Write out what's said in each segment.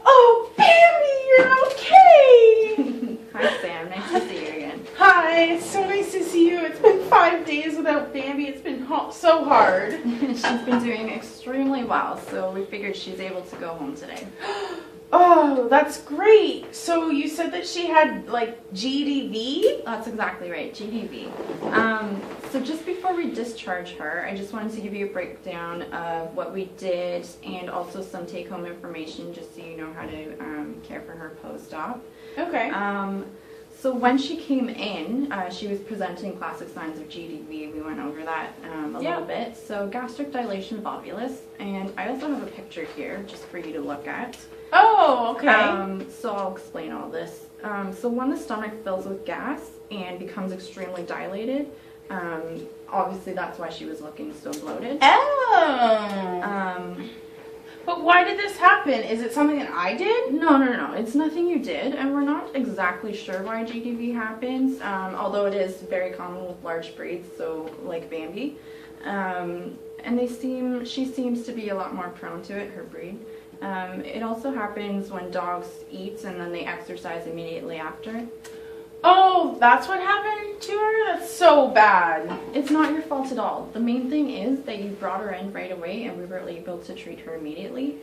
Oh, Bambi, you're okay! Hi, Sam. Nice to see you again. Hi, it's so nice to see you. It's been 5 days without Bambi. It's been so hard. She's been doing extremely well, so we figured she's able to go home today. Oh, that's great. So you said that she had, like, GDV? That's exactly right, GDV. So just before we discharge her, I just wanted to give you a breakdown of what we did and also some take-home information just so you know how to care for her post-op. Okay. So when she came in, she was presenting classic signs of GDV. We went over that a little bit. So gastric dilation volvulus, and I also have a picture here just for you to look at. Oh, okay. So I'll explain all this. So when the stomach fills with gas and becomes extremely dilated, obviously that's why she was looking so bloated. Oh. But why did this happen? Is it something that I did? No. It's nothing you did, and we're not exactly sure why GDV happens, although it is very common with large breeds, so like Bambi. And she seems to be a lot more prone to it, her breed. It also happens when dogs eat and then they exercise immediately after. Oh, that's what happened to her? That's so bad. It's not your fault at all. The main thing is that you brought her in right away and we were able to treat her immediately.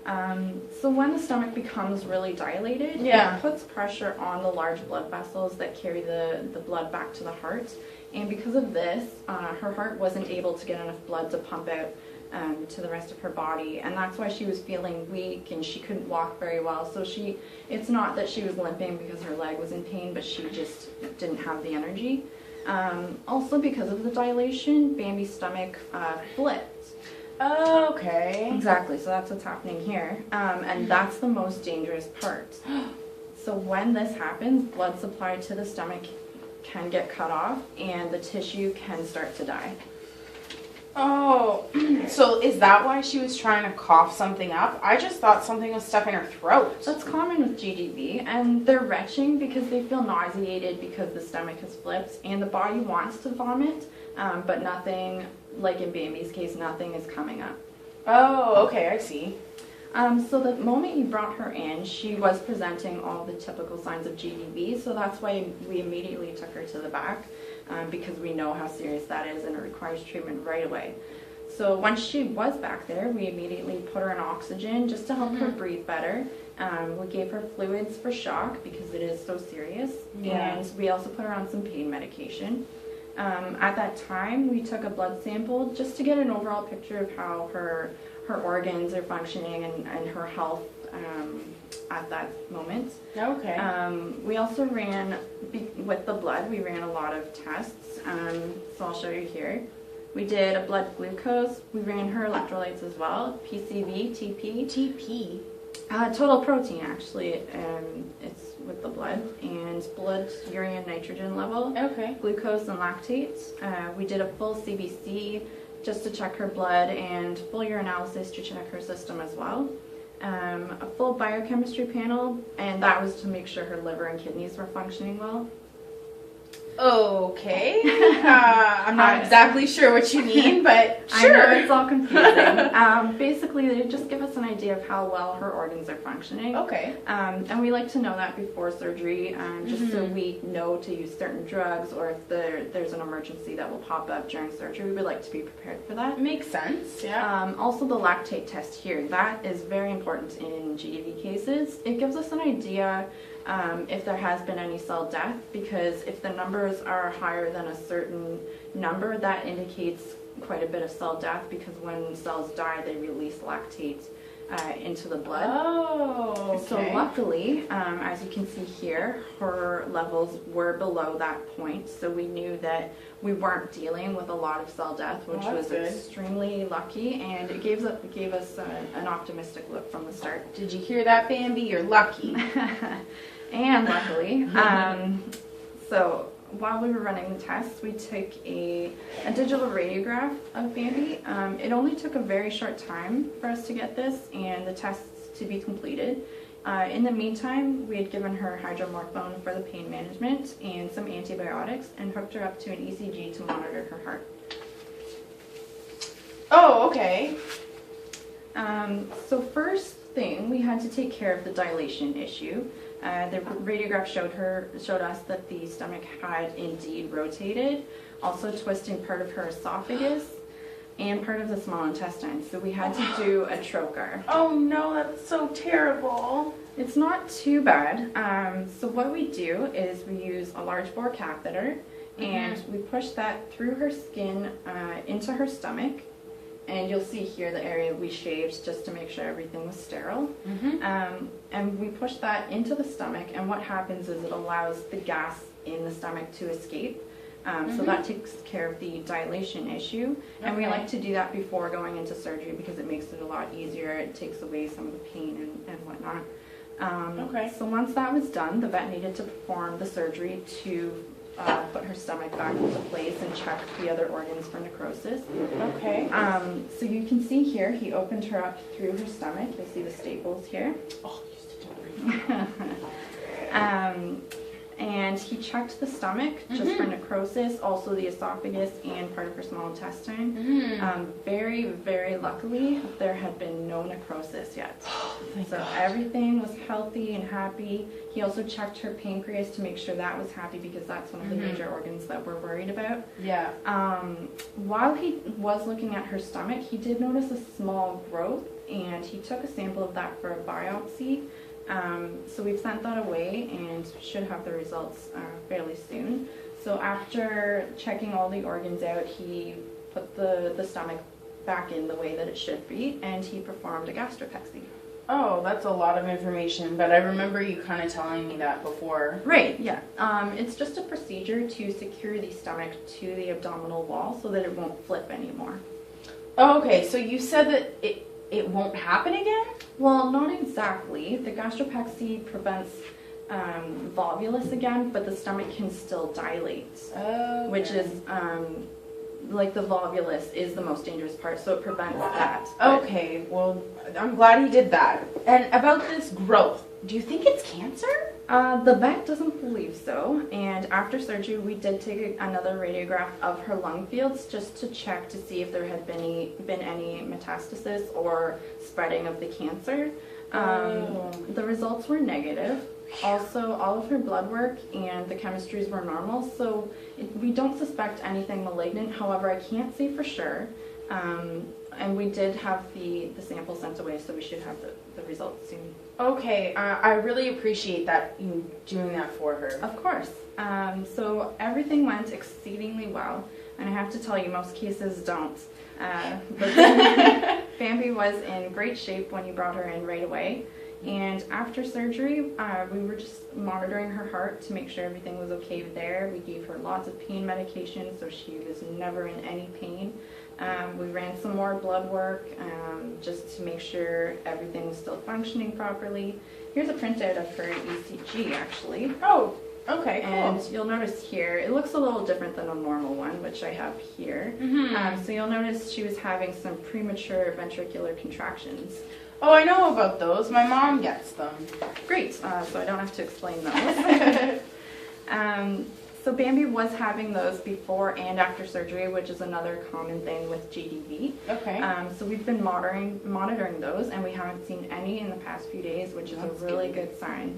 So when the stomach becomes really dilated, it puts pressure on the large blood vessels that carry the blood back to the heart. And because of this, her heart wasn't able to get enough blood to pump out to the rest of her body, and that's why she was feeling weak and she couldn't walk very well. So it's not that she was limping because her leg was in pain, but she just didn't have the energy. Also because of the dilation, Bambi's stomach flipped. Oh, okay. Exactly, so that's what's happening here, and that's the most dangerous part. So when this happens, blood supply to the stomach can get cut off and the tissue can start to die. Oh, so is that why she was trying to cough something up? I just thought something was stuck in her throat. That's common with GDV, and they're retching because they feel nauseated because the stomach has flipped and the body wants to vomit, but nothing, like in Bambi's case, nothing is coming up. Oh, okay, I see. So the moment you brought her in, she was presenting all the typical signs of GDV, so that's why we immediately took her to the back. Because we know how serious that is and it requires treatment right away. So once she was back there, we immediately put her on oxygen just to help her breathe better. We gave her fluids for shock because it is so serious. And we also put her on some pain medication. At that time, we took a blood sample just to get an overall picture of how her organs are functioning and her health at that moment. Okay. We also ran, with the blood, we ran a lot of tests, so I'll show you here. We did a blood glucose, we ran her electrolytes as well, PCV, TP. TP? Total protein, actually, it's with the blood, and blood urea nitrogen level, glucose and lactates. We did a full CBC just to check her blood and full urinalysis to check her system as well. A full biochemistry panel, and that was to make sure her liver and kidneys were functioning well. Okay. I'm not exactly sure what you mean, but sure. I know it's all confusing. Basically, they just give us an idea of how well her organs are functioning. Okay. And we like to know that before surgery, just so we know to use certain drugs, or if there's an emergency that will pop up during surgery, we would like to be prepared for that. Makes sense, yeah. Also, the lactate test here, that is very important in GDV cases. It gives us an idea if there has been any cell death, because if the numbers are higher than a certain number, that indicates quite a bit of cell death, because when cells die, they release lactate into the blood. Oh, okay. So luckily, as you can see here, her levels were below that point, so we knew that we weren't dealing with a lot of cell death, which was extremely lucky, and it gave us an optimistic look from the start. Did you hear that, Bambi? You're lucky. And luckily, so while we were running the tests, we took a digital radiograph of Bambi. It only took a very short time for us to get this and the tests to be completed. In the meantime, we had given her hydromorphone for the pain management and some antibiotics and hooked her up to an ECG to monitor her heart. Oh, okay. So first, thing, we had to take care of the dilation issue. The radiograph showed us that the stomach had indeed rotated, also twisting part of her esophagus and part of the small intestine. So we had to do a trocar. Oh no, that's so terrible. It's not too bad. So what we do is we use a large bore catheter and we push that through her skin into her stomach. And you'll see here the area we shaved just to make sure everything was sterile. And we push that into the stomach, and what happens is it allows the gas in the stomach to escape. So that takes care of the dilation issue. And we like to do that before going into surgery because it makes it a lot easier. It takes away some of the pain and whatnot. So once that was done, the vet needed to perform the surgery to put her stomach back into place and check the other organs for necrosis. So you can see here, he opened her up through her stomach. You'll see the staples here. Oh, you used to do it. And he checked the stomach just for necrosis, also the esophagus and part of her small intestine. Very, very luckily, there had been no necrosis yet. So everything was healthy and happy. He also checked her pancreas to make sure that was happy because that's one of the major organs that we're worried about. While he was looking at her stomach, he did notice a small growth, and he took a sample of that for a biopsy. So we've sent that away and should have the results fairly soon. So after checking all the organs out, he put the stomach back in the way that it should be, and he performed a gastropexy. Oh, that's a lot of information, but I remember you kind of telling me that before. Right, yeah. It's just a procedure to secure the stomach to the abdominal wall so that it won't flip anymore. Oh, okay, so you said that it won't happen again? Well, not exactly. The gastropexy prevents volvulus again, but the stomach can still dilate, which is like the volvulus is the most dangerous part, so it prevents that. Okay, well, I'm glad he did that. And about this growth, do you think it's cancer? The vet doesn't believe so, and after surgery we did take another radiograph of her lung fields just to check to see if there had been any metastasis or spreading of the cancer. The results were negative. Also, all of her blood work and the chemistries were normal, so we don't suspect anything malignant. However, I can't say for sure. And we did have the sample sent away, so we should have the results soon. Okay, I really appreciate that you doing that for her. Of course. So everything went exceedingly well, and I have to tell you, most cases don't. But Bambi was in great shape when you brought her in right away. And after surgery, we were just monitoring her heart to make sure everything was okay there. We gave her lots of pain medication, so she was never in any pain. We ran some more blood work just to make sure everything was still functioning properly. Here's a printout of her ECG, actually. Oh, okay, cool. And you'll notice here, it looks a little different than a normal one, which I have here. So you'll notice she was having some premature ventricular contractions. Oh, I know about those. My mom gets them. Great, so I don't have to explain those. So Bambi was having those before and after surgery, which is another common thing with GDV. So we've been monitoring those, and we haven't seen any in the past few days, which is a really good sign.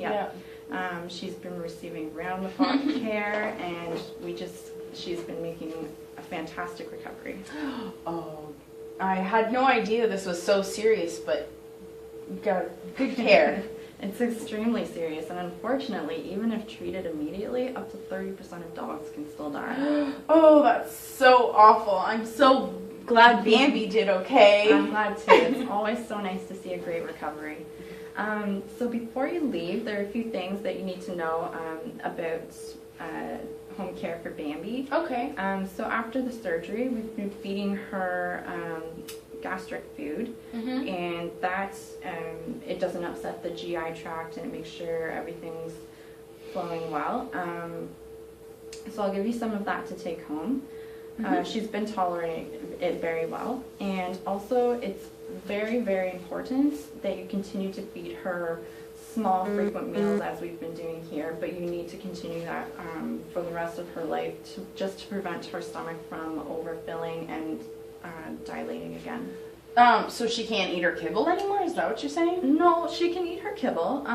She's been receiving round-the-clock care, and she's been making a fantastic recovery. Oh, I had no idea this was so serious, but you got good care. It's extremely serious, and unfortunately, even if treated immediately, up to 30% of dogs can still die. Oh, that's so awful. I'm so glad Bambi did okay. I'm glad too. It's always so nice to see a great recovery. So before you leave, there are a few things that you need to know about home care for Bambi. So after the surgery, we've been feeding her gastric food, and that it doesn't upset the GI tract, and it makes sure everything's flowing well. So I'll give you some of that to take home. She's been tolerating it very well, and also it's very, very important that you continue to feed her small, frequent meals as we've been doing here, but you need to continue that for the rest of her life just to prevent her stomach from overfilling and dilating again. So she can't eat her kibble anymore? Is that what you're saying? No, she can eat her kibble.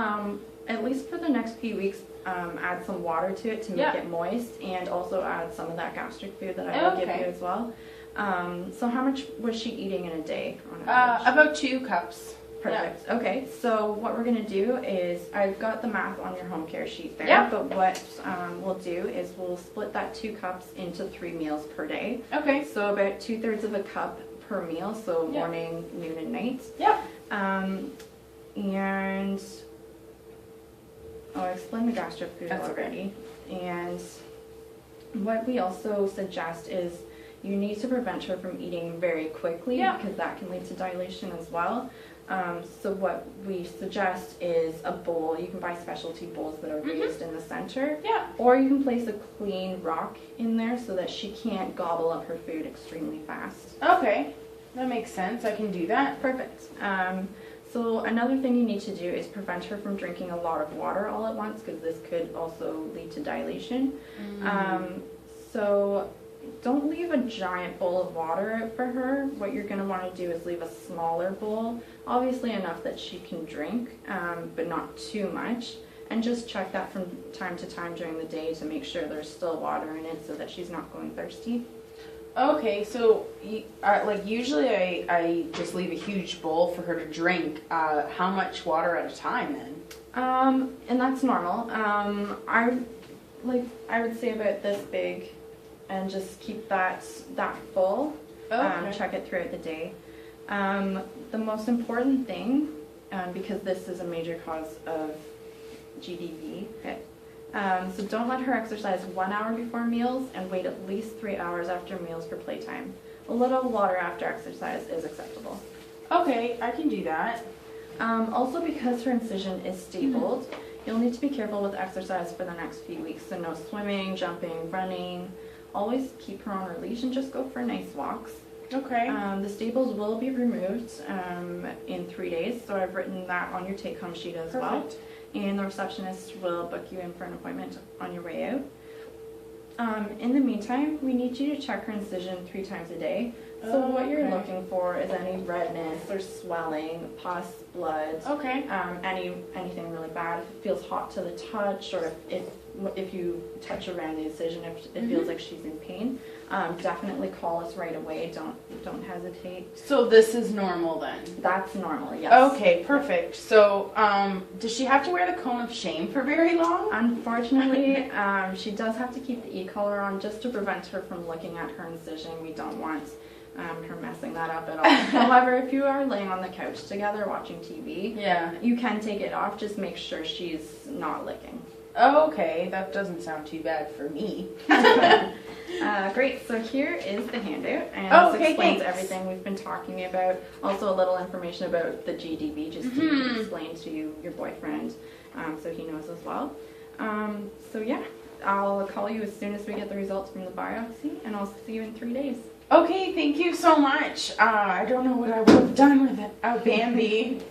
At least for the next few weeks, add some water to it to make it moist, and also add some of that gastric food that I will give you as well. So how much was she eating in a day on average? About 2 cups. Perfect. Yeah. Okay, so what we're going to do is, I've got the math on your home care sheet there, but what we'll do is we'll split that 2 cups into 3 meals per day. Okay. So about 2/3 of a cup per meal, so morning, noon, and night. Yeah. And I explained the gastric food already. Okay. And what we also suggest is you need to prevent her from eating very quickly because that can lead to dilation as well. So what we suggest is a bowl. You can buy specialty bowls that are raised in the center. Yeah. Or you can place a clean rock in there so that she can't gobble up her food extremely fast. Okay. That makes sense. I can do that. Perfect. So another thing you need to do is prevent her from drinking a lot of water all at once, because this could also lead to dilation. So don't leave a giant bowl of water out for her. What you're going to want to do is leave a smaller bowl, obviously enough that she can drink, but not too much. And just check that from time to time during the day to make sure there's still water in it so that she's not going thirsty. Okay, so like usually I just leave a huge bowl for her to drink. How much water at a time then? And that's normal. I would say about this big, and just keep that full. Check it throughout the day. The most important thing, because this is a major cause of GDV. So don't let her exercise 1 hour before meals, and wait at least 3 hours after meals for playtime. A little water after exercise is acceptable. Okay, I can do that. Also, because her incision is stapled, you'll need to be careful with exercise for the next few weeks. So no swimming, jumping, running. Always keep her on her leash and just go for nice walks. Okay. The staples will be removed in 3 days, so I've written that on your take-home sheet as well. And the receptionist will book you in for an appointment on your way out. In the meantime, we need you to check her incision 3 times a day. So what you're looking for is any redness or swelling, pus, blood, anything really bad. If it feels hot to the touch, or if you touch around the incision, if it feels like she's in pain, definitely call us right away. Don't hesitate. So this is normal then? That's normal, yes. Okay, perfect. So does she have to wear the cone of shame for very long? Unfortunately, she does have to keep the e-collar on just to prevent her from looking at her incision. We don't want her messing that up at all. However, if you are laying on the couch together watching TV, you can take it off. Just make sure she's not licking. Okay, that doesn't sound too bad for me. Great, so here is the handout, and this explains everything we've been talking about. Also a little information about the GDV, just to explain to your boyfriend, so he knows as well. So yeah, I'll call you as soon as we get the results from the biopsy, and I'll see you in 3 days. Okay, thank you so much. I don't know what I would have done with it. Bambi.